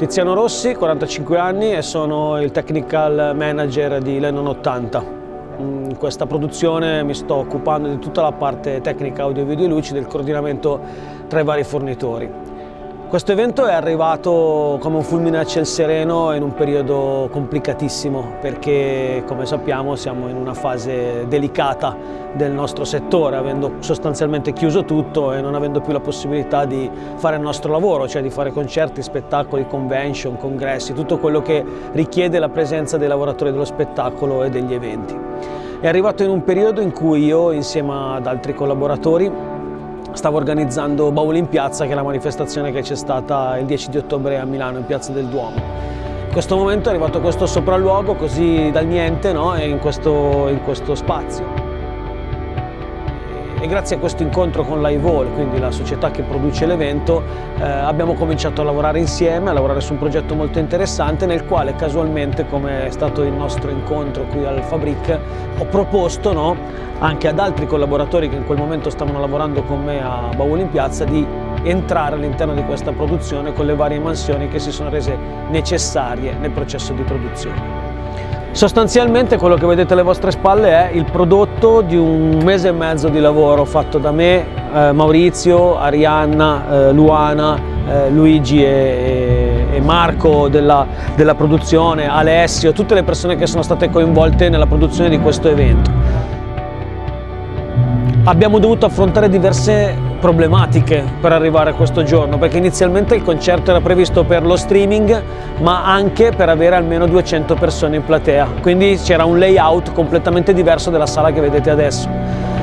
Tiziano Rossi, 45 anni e sono il technical manager di Lennon 80. In questa produzione mi sto occupando di tutta la parte tecnica audio, video e luci, del coordinamento tra i vari fornitori. Questo evento è arrivato come un fulmine a ciel sereno in un periodo complicatissimo perché, come sappiamo, siamo in una fase delicata del nostro settore, avendo sostanzialmente chiuso tutto e non avendo più la possibilità di fare il nostro lavoro, cioè di fare concerti, spettacoli, convention, congressi, tutto quello che richiede la presenza dei lavoratori dello spettacolo e degli eventi. È arrivato in un periodo in cui io, insieme ad altri collaboratori, stavo organizzando Bauli in Piazza, che è la manifestazione che c'è stata il 10 di ottobre a Milano, in Piazza del Duomo. In questo momento è arrivato questo sopralluogo così dal niente, no? in questo spazio. E grazie a questo incontro con l'Aivol, quindi la società che produce l'evento, abbiamo cominciato a lavorare insieme, a lavorare su un progetto molto interessante nel quale casualmente, come è stato il nostro incontro qui al Fabric, ho proposto, no, anche ad altri collaboratori che in quel momento stavano lavorando con me a Bauli in Piazza, di entrare all'interno di questa produzione con le varie mansioni che si sono rese necessarie nel processo di produzione. Sostanzialmente quello che vedete alle vostre spalle è il prodotto di un mese e mezzo di lavoro fatto da me, Maurizio, Arianna, Luana, Luigi e Marco della produzione, Alessio, tutte le persone che sono state coinvolte nella produzione di questo evento. Abbiamo dovuto affrontare diverse problematiche per arrivare a questo giorno, perché inizialmente il concerto era previsto per lo streaming, ma anche per avere almeno 200 persone in platea, quindi c'era un layout completamente diverso della sala che vedete adesso.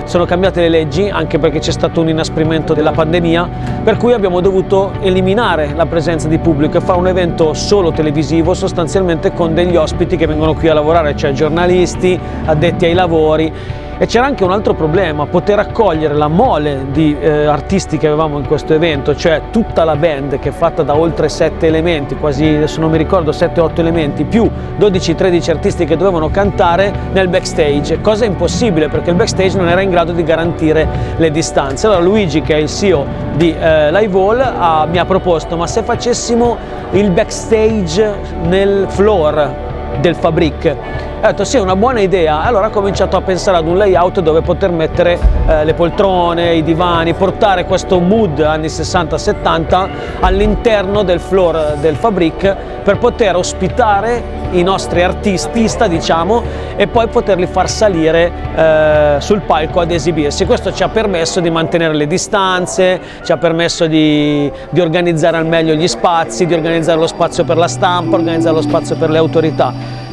Sono cambiate le leggi, anche perché c'è stato un inasprimento della pandemia, per cui abbiamo dovuto eliminare la presenza di pubblico e fare un evento solo televisivo, sostanzialmente con degli ospiti che vengono qui a lavorare, cioè giornalisti, addetti ai lavori. E c'era anche un altro problema, poter accogliere la mole di artisti che avevamo in questo evento, cioè tutta la band che è fatta da oltre 7 elementi, quasi adesso non mi ricordo, 7-8 elementi, più 12-13 artisti che dovevano cantare nel backstage, cosa impossibile perché il backstage non era in grado di garantire le distanze. Allora Luigi, che è il CEO di L'Aivol, mi ha proposto: ma se facessimo il backstage nel floor del Fabric? Ho detto sì, è una buona idea. Allora ho cominciato a pensare ad un layout dove poter mettere le poltrone, i divani, portare questo mood anni 60-70 all'interno del floor del Fabric per poter ospitare i nostri artisti, diciamo, e poi poterli far salire sul palco ad esibirsi. Questo ci ha permesso di mantenere le distanze, ci ha permesso di organizzare al meglio gli spazi, di organizzare lo spazio per la stampa, organizzare lo spazio per le autorità.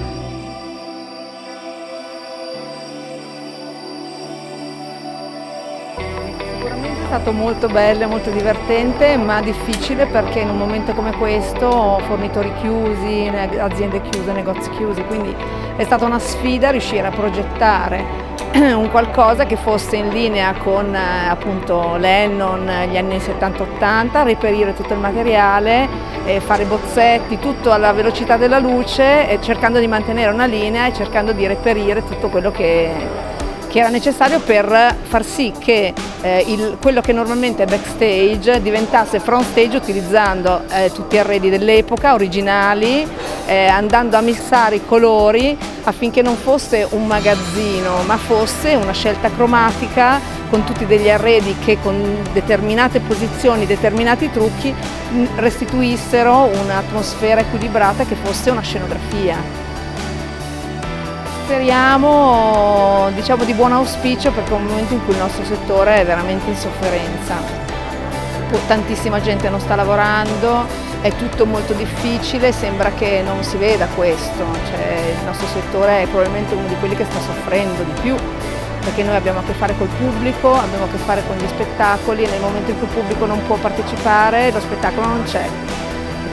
È stato molto bello, molto divertente, ma difficile perché in un momento come questo, fornitori chiusi, aziende chiuse, negozi chiusi, quindi è stata una sfida riuscire a progettare un qualcosa che fosse in linea con appunto Lennon, gli anni 70-80, reperire tutto il materiale, fare bozzetti, tutto alla velocità della luce, cercando di mantenere una linea e cercando di reperire tutto quello che era necessario per far sì che quello che normalmente è backstage diventasse front stage, utilizzando tutti gli arredi dell'epoca, originali, andando a mixare i colori affinché non fosse un magazzino, ma fosse una scelta cromatica con tutti degli arredi che con determinate posizioni, determinati trucchi restituissero un'atmosfera equilibrata che fosse una scenografia. Speriamo, diciamo, di buon auspicio, perché è un momento in cui il nostro settore è veramente in sofferenza. Tantissima gente non sta lavorando, è tutto molto difficile, sembra che non si veda questo, cioè, il nostro settore è probabilmente uno di quelli che sta soffrendo di più, perché noi abbiamo a che fare col pubblico, abbiamo a che fare con gli spettacoli e nel momento in cui il pubblico non può partecipare lo spettacolo non c'è.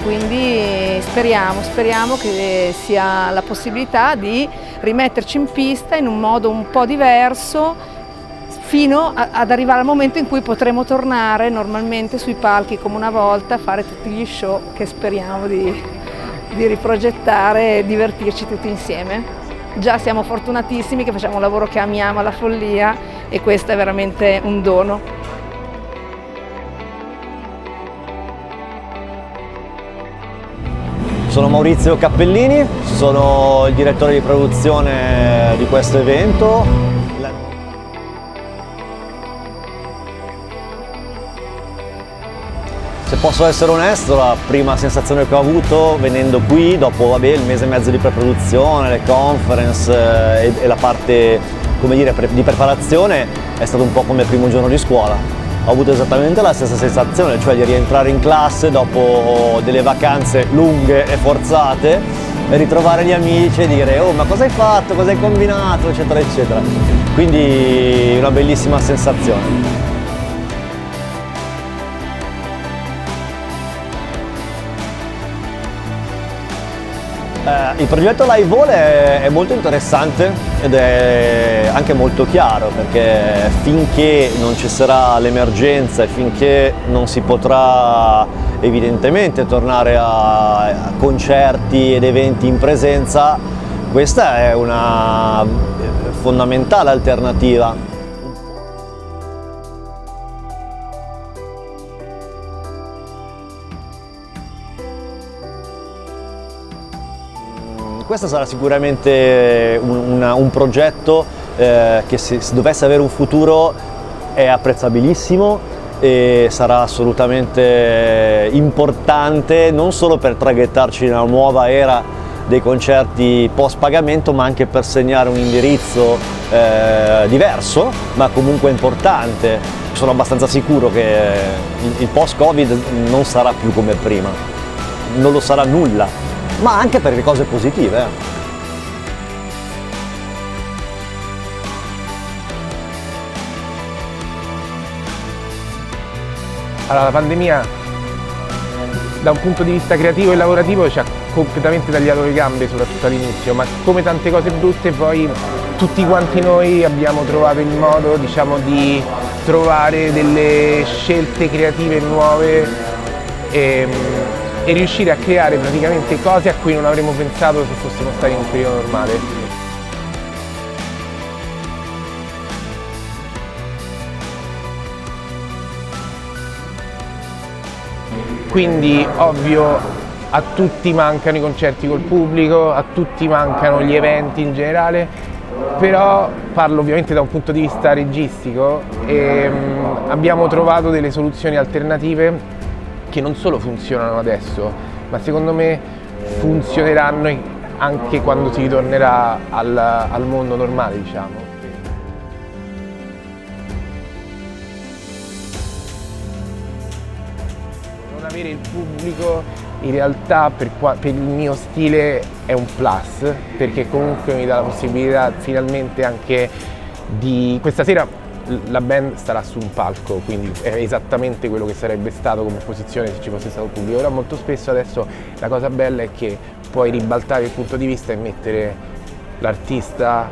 Quindi speriamo che sia la possibilità di rimetterci in pista in un modo un po' diverso fino ad arrivare al momento in cui potremo tornare normalmente sui palchi come una volta a fare tutti gli show che speriamo di riprogettare e divertirci tutti insieme. Già siamo fortunatissimi che facciamo un lavoro che amiamo alla follia e questo è veramente un dono. Sono Maurizio Cappellini, sono il direttore di produzione di questo evento. Se posso essere onesto, la prima sensazione che ho avuto venendo qui, dopo il mese e mezzo di preproduzione, le conference e la parte, come dire, di preparazione, è stato un po' come il primo giorno di scuola. Ho avuto esattamente la stessa sensazione, cioè di rientrare in classe dopo delle vacanze lunghe e forzate e ritrovare gli amici e dire oh ma cosa hai fatto, cosa hai combinato, eccetera eccetera. Quindi una bellissima sensazione. Il progetto Live All è molto interessante ed è anche molto chiaro, perché finché non ci sarà l'emergenza e finché non si potrà evidentemente tornare a concerti ed eventi in presenza, questa è una fondamentale alternativa. Questo sarà sicuramente un progetto che se dovesse avere un futuro è apprezzabilissimo e sarà assolutamente importante non solo per traghettarci nella nuova era dei concerti post pagamento, ma anche per segnare un indirizzo diverso ma comunque importante. Sono abbastanza sicuro che il post Covid non sarà più come prima, non lo sarà nulla, ma anche per le cose positive. Allora, la pandemia da un punto di vista creativo e lavorativo ci ha completamente tagliato le gambe, soprattutto all'inizio, ma come tante cose brutte poi tutti quanti noi abbiamo trovato il modo, diciamo, di trovare delle scelte creative nuove e riuscire a creare praticamente cose a cui non avremmo pensato se fossimo stati in un periodo normale. Quindi ovvio a tutti mancano i concerti col pubblico, a tutti mancano gli eventi in generale, però parlo ovviamente da un punto di vista registico e abbiamo trovato delle soluzioni alternative che non solo funzionano adesso, ma secondo me funzioneranno anche quando si ritornerà al mondo normale, diciamo. Non avere il pubblico in realtà per il mio stile è un plus, perché comunque mi dà la possibilità finalmente anche di... Questa sera la band starà su un palco, quindi è esattamente quello che sarebbe stato come posizione se ci fosse stato il pubblico, però molto spesso adesso la cosa bella è che puoi ribaltare il punto di vista e mettere l'artista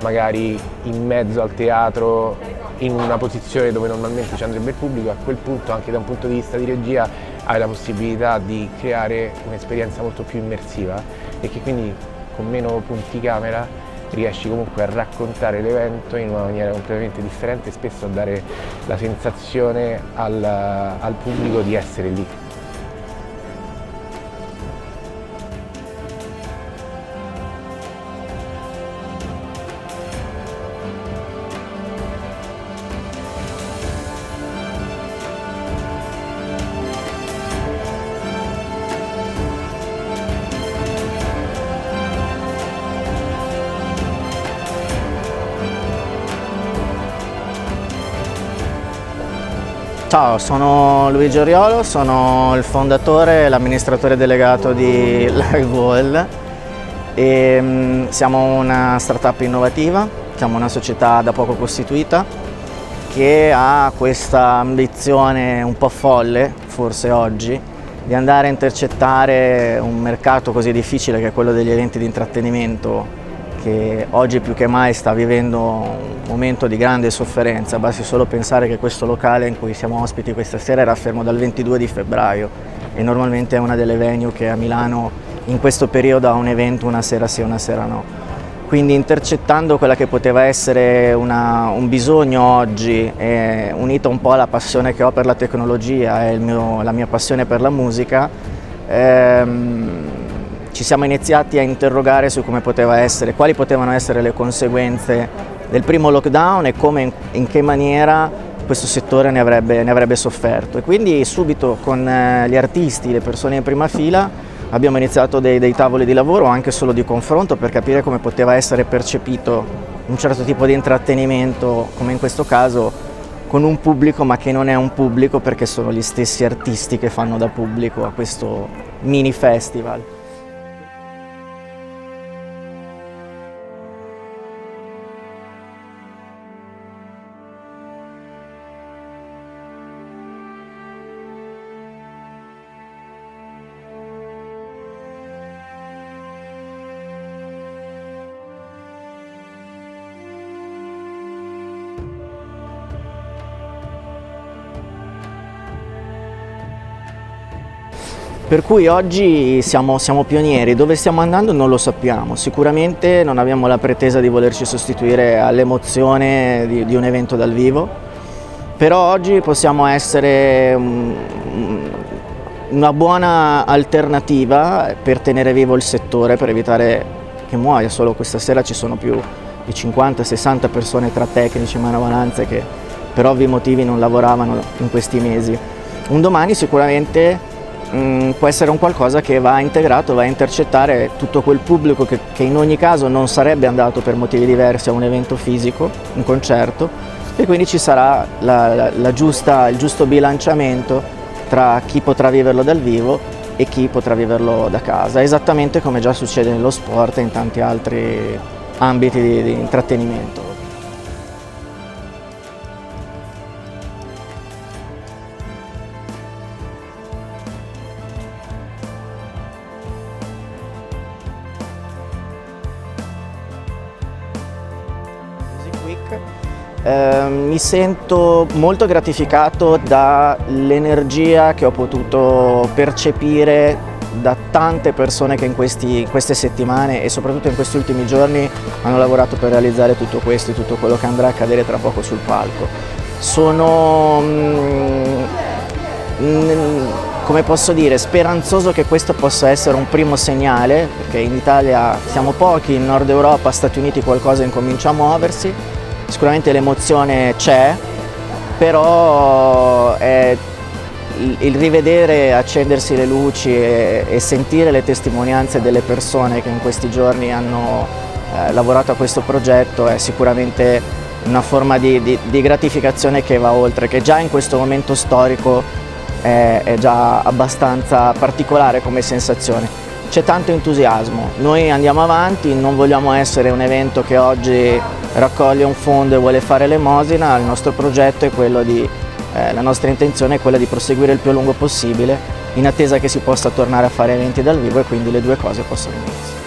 magari in mezzo al teatro in una posizione dove normalmente ci andrebbe il pubblico, a quel punto anche da un punto di vista di regia hai la possibilità di creare un'esperienza molto più immersiva e che quindi con meno punti camera riesci comunque a raccontare l'evento in una maniera completamente differente e spesso a dare la sensazione al pubblico di essere lì. Ciao, sono Luigi Oriolo, sono il fondatore e l'amministratore delegato di Live All e siamo una startup innovativa, siamo una società da poco costituita che ha questa ambizione un po' folle, forse oggi, di andare a intercettare un mercato così difficile che è quello degli eventi di intrattenimento, che oggi più che mai sta vivendo un momento di grande sofferenza. Basti solo pensare che questo locale in cui siamo ospiti questa sera era fermo dal 22 di febbraio e normalmente è una delle venue che a Milano in questo periodo ha un evento una sera sì, una sera no. Quindi intercettando quella che poteva essere un bisogno oggi, unito un po' alla passione che ho per la tecnologia e la mia passione per la musica, ci siamo iniziati a interrogare su come poteva essere, quali potevano essere le conseguenze del primo lockdown e come, in che maniera questo settore ne avrebbe sofferto. E quindi subito con gli artisti, le persone in prima fila, abbiamo iniziato dei tavoli di lavoro anche solo di confronto per capire come poteva essere percepito un certo tipo di intrattenimento, come in questo caso, con un pubblico ma che non è un pubblico perché sono gli stessi artisti che fanno da pubblico a questo mini festival. Per cui oggi siamo pionieri, dove stiamo andando non lo sappiamo, sicuramente non abbiamo la pretesa di volerci sostituire all'emozione di un evento dal vivo, però oggi possiamo essere una buona alternativa per tenere vivo il settore, per evitare che muoia. Solo questa sera ci sono più di 50-60 persone tra tecnici e manovalanze che per ovvi motivi non lavoravano in questi mesi. Un domani sicuramente può essere un qualcosa che va integrato, va a intercettare tutto quel pubblico che in ogni caso non sarebbe andato per motivi diversi a un evento fisico, un concerto, e quindi ci sarà il giusto bilanciamento tra chi potrà viverlo dal vivo e chi potrà viverlo da casa, esattamente come già succede nello sport e in tanti altri ambiti di intrattenimento. Mi sento molto gratificato dall'energia che ho potuto percepire da tante persone che in queste settimane e soprattutto in questi ultimi giorni hanno lavorato per realizzare tutto questo e tutto quello che andrà a accadere tra poco sul palco. Sono, come posso dire, speranzoso che questo possa essere un primo segnale, perché in Italia siamo pochi, in Nord Europa, Stati Uniti qualcosa incomincia a muoversi. Sicuramente l'emozione c'è, però il rivedere, accendersi le luci e sentire le testimonianze delle persone che in questi giorni hanno lavorato a questo progetto è sicuramente una forma di gratificazione che va oltre, che già in questo momento storico è già abbastanza particolare come sensazione. C'è tanto entusiasmo, noi andiamo avanti, non vogliamo essere un evento che oggi raccoglie un fondo e vuole fare l'elemosina. Il nostro progetto è quello la nostra intenzione è quella di proseguire il più a lungo possibile in attesa che si possa tornare a fare eventi dal vivo e quindi le due cose possono unirsi.